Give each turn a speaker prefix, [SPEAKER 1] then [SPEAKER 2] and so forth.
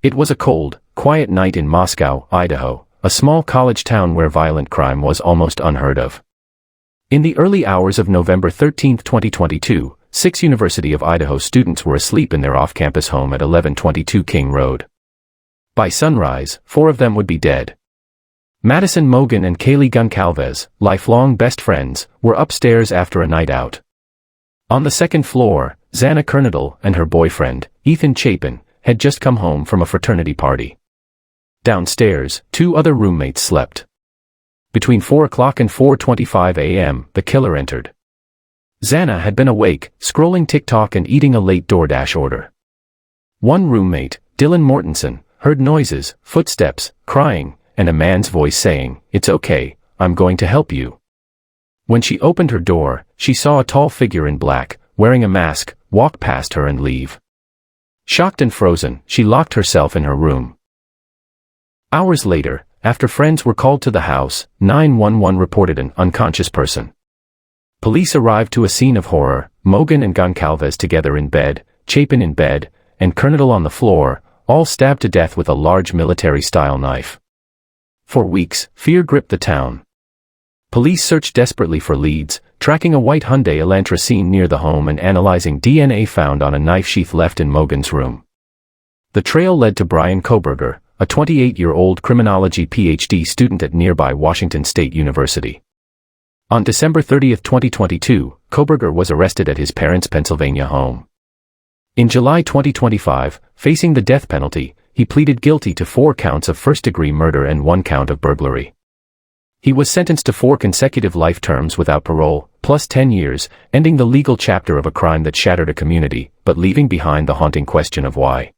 [SPEAKER 1] It was a cold, quiet night in Moscow, Idaho, a small college town where violent crime was almost unheard of. In the early hours of November 13, 2022, 6 University of Idaho students were asleep in their off-campus home at 1122 King Road. By sunrise, 4 of them would be dead. Madison Mogen and Kaylee Goncalves, lifelong best friends, were upstairs after a night out. On the second floor, Xana Kernodle and her boyfriend, Ethan Chapin, had just come home from a fraternity party. Downstairs, 2 other roommates slept. Between 4 o'clock and 4:25 a.m., the killer entered. Xana had been awake, scrolling TikTok and eating a late DoorDash order. One roommate, Dylan Mortensen, heard noises, footsteps, crying, and a man's voice saying, "It's okay, I'm going to help you." When she opened her door, she saw a tall figure in black, wearing a mask, walk past her and leave. Shocked and frozen, she locked herself in her room. Hours later, after friends were called to the house, 911 reported an unconscious person. Police arrived to a scene of horror, Mogen and Goncalves together in bed, Chapin in bed, and Kernodle on the floor, all stabbed to death with a large military-style knife. For weeks, fear gripped the town. Police searched desperately for leads, tracking a white Hyundai Elantra seen near the home and analyzing DNA found on a knife sheath left in Mogen's room. The trail led to Bryan Kohberger, a 28-year-old criminology PhD student at nearby Washington State University. On December 30, 2022, Kohberger was arrested at his parents' Pennsylvania home. In July 2025, facing the death penalty, he pleaded guilty to 4 counts of first-degree murder and 1 count of burglary. He was sentenced to 4 consecutive life terms without parole, plus 10 years, ending the legal chapter of a crime that shattered a community, but leaving behind the haunting question of why.